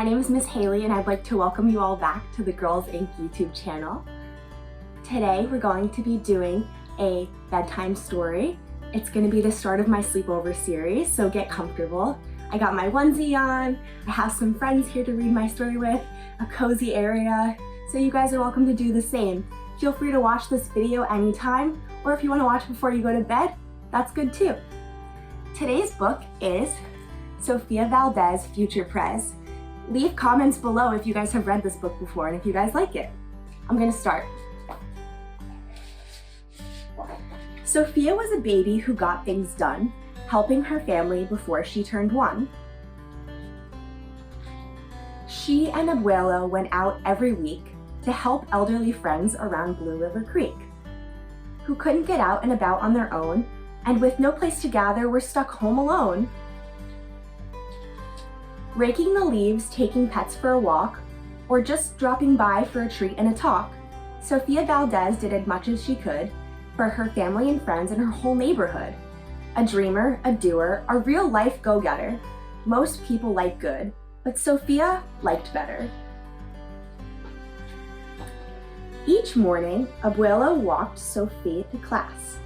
My name is Miss Haley and I'd like to welcome you all back to the Girls Inc. YouTube channel. Today we're going to be doing a bedtime story. It's going to be the start of my sleepover series, so get comfortable. I got my onesie on, I have some friends here to read my story with, a cozy area, so you guys are welcome to do the same. Feel free to watch this video anytime, or if you want to watch before you go to bed, that's good too. Today's book is Sofia Valdez, Future Prez. Leave comments below if you guys have read this book before and if you guys like it. I'm gonna start. Sofia was a baby who got things done, helping her family before she turned 1. She and Abuelo went out every week to help elderly friends around Blue River Creek, who couldn't get out and about on their own, and with no place to gather were stuck home alone. Raking the leaves, taking pets for a walk, or just dropping by for a treat and a talk, Sofia Valdez did as much as she could for her family and friends and her whole neighborhood. A dreamer, a doer, a real-life go-getter. Most people like good, but Sofia liked better. Each morning, Abuelo walked Sofia to class.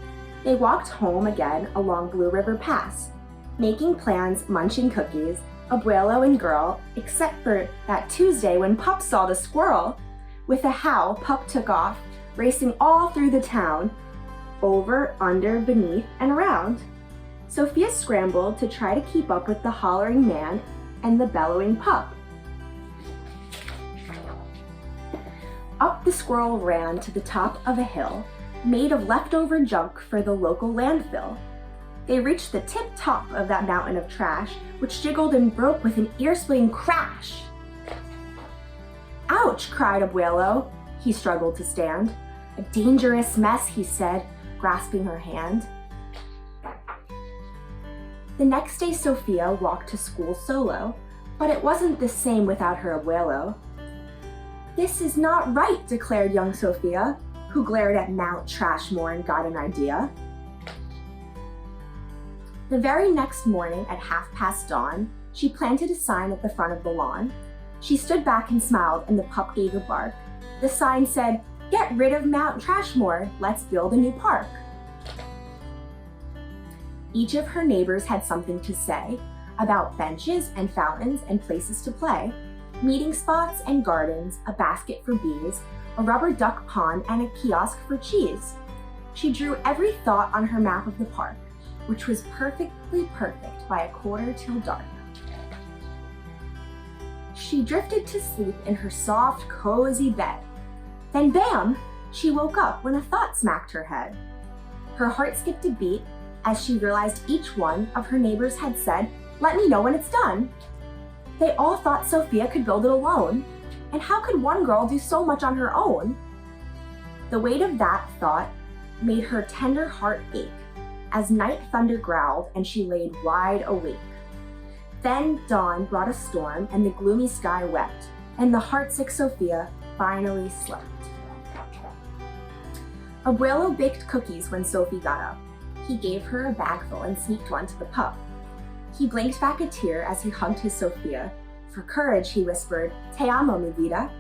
They walked home again along Blue River Pass, making plans, munching cookies, Abuelo and girl, except for that Tuesday when Pup saw the squirrel. With a howl, Pup took off, racing all through the town, over, under, beneath, and around. Sofia scrambled to try to keep up with the hollering man and the bellowing Pup. Up the squirrel ran to the top of a hill, made of leftover junk for the local landfill. They reached the tip-top of that mountain of trash, which jiggled and broke with an ear-splitting crash. "Ouch!" cried Abuelo. He struggled to stand. "A dangerous mess," he said, grasping her hand. The next day, Sofia walked to school solo, but it wasn't the same without her Abuelo. "This is not right," declared young Sofia, who glared at Mount Trashmore and got an idea. The very next morning at past dawn, she planted a sign at the front of the lawn. She stood back and smiled, and the Pup gave a bark. The sign said, "Get rid of Mount Trashmore, let's build a new park." Each of her neighbors had something to say about benches and fountains and places to play, meeting spots and gardens, a basket for bees, a rubber duck pond, and a kiosk for cheese. She drew every thought on her map of the park, which was perfectly perfect by 1:45 dark. She drifted to sleep in her soft, cozy bed. Then bam! She woke up when a thought smacked her head. Her heart skipped a beat as she realized each one of her neighbors had said, "Let me know when it's done." They all thought Sofia could build it alone, and how could one girl do so much on her own? The weight of that thought made her tender heart ache as night thunder growled and she laid wide awake. Then dawn brought a storm and the gloomy sky wept, and the heartsick Sofia finally slept. Abuelo baked cookies when Sophie got up. He gave her a bagful and sneaked one to the Pup. He blinked back a tear as he hugged his Sofia. For courage, he whispered, "Te amo, mi vida."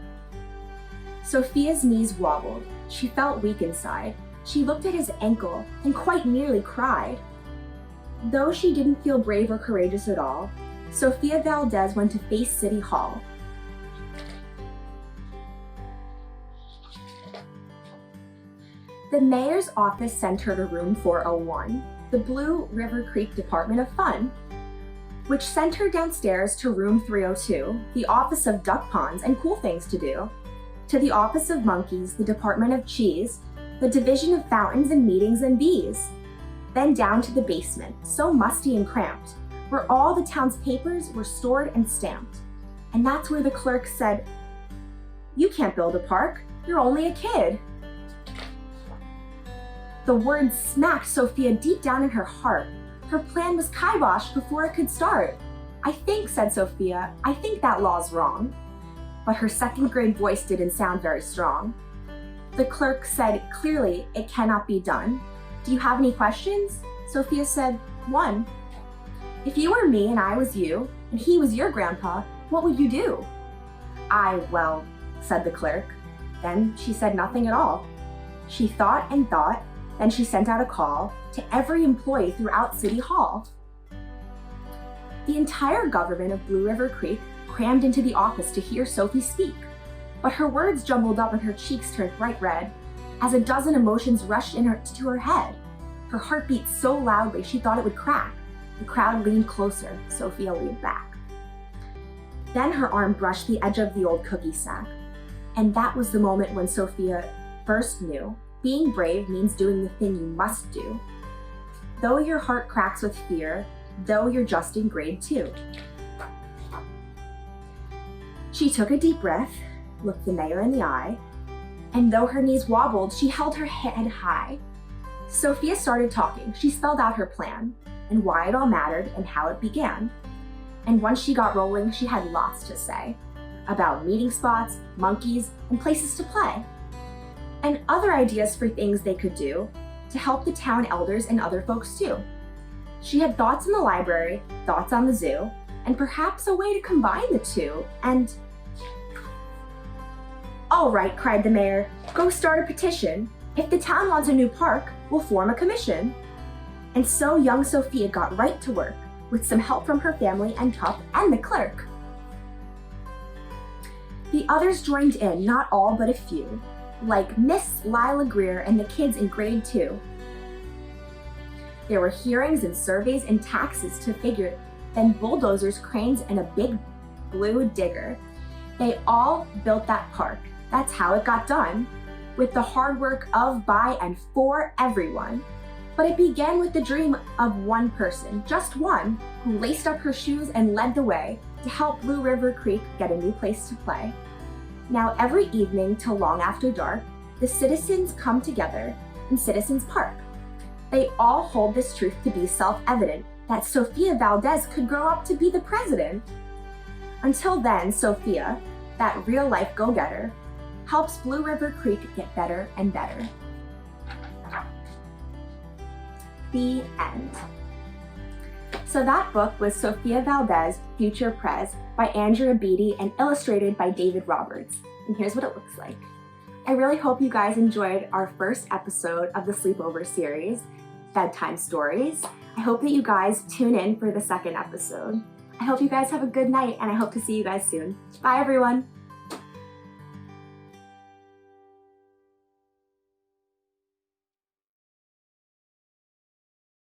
Sofia's knees wobbled. She felt weak inside. She looked at his ankle and quite nearly cried. Though she didn't feel brave or courageous at all, Sofia Valdez went to face City Hall. The mayor's office sent her to room 401, the Blue River Creek Department of Fun, which sent her downstairs to room 302, the office of duck ponds and cool things to do, to the office of monkeys, the Department of Cheese, the division of fountains and meetings and bees. Then down to the basement, so musty and cramped, where all the town's papers were stored and stamped. And that's where the clerk said, "You can't build a park, you're only a kid." The words smacked Sofia deep down in her heart. Her plan was kiboshed before it could start. "I think," said Sofia, "I think that law's wrong." But her second grade voice didn't sound very strong. The clerk said clearly, "It cannot be done. Do you have any questions?" Sofia said, "One. If you were me and I was you, and he was your grandpa, What would you do?" Well," said the clerk. Then she said nothing at all. She thought and thought, then she sent out a call to every employee throughout City Hall. The entire government of Blue River Creek crammed into the office to hear Sophie speak, but her words jumbled up and her cheeks turned bright red as a dozen emotions rushed to her head. Her heart beat so loudly she thought it would crack. The crowd leaned closer. Sophia leaned back. Then her arm brushed the edge of the old cookie sack, and that was the moment when Sophia first knew being brave means doing the thing you must do. Though your heart cracks with fear, though you're just in grade 2. She took a deep breath, looked the mayor in the eye, and though her knees wobbled, she held her head high. Sophia started talking. She spelled out her plan and why it all mattered and how it began. And once she got rolling, she had lots to say about meeting spots, monkeys, and places to play, and other ideas for things they could do to help the town elders and other folks too. She had thoughts in the library, thoughts on the zoo, and perhaps a way to combine the two, and... "All right," cried the mayor, "go start a petition. If the town wants a new park, we'll form a commission." And so young Sophia got right to work, with some help from her family and Tup and the clerk. The others joined in, not all but a few, like Miss Lila Greer and the kids in grade 2. There were hearings and surveys and taxes to figure, then bulldozers, cranes, and a big blue digger. They all built that park. That's how it got done, with the hard work of, by, and for everyone. But it began with the dream of one person, just one, who laced up her shoes and led the way to help Blue River Creek get a new place to play. Now every evening till long after dark, the citizens come together in Citizens Park. They all hold this truth to be self-evident, that Sofia Valdez could grow up to be the president. Until then, Sophia, that real-life go-getter, helps Blue River Creek get better and better. The end. So that book was Sofia Valdez, Future Prez by Andrea Beaty and illustrated by David Roberts. And here's what it looks like. I really hope you guys enjoyed our first episode of the Sleepover series, Bedtime Stories. I hope that you guys tune in for the second episode. I hope you guys have a good night and I hope to see you guys soon. Bye everyone.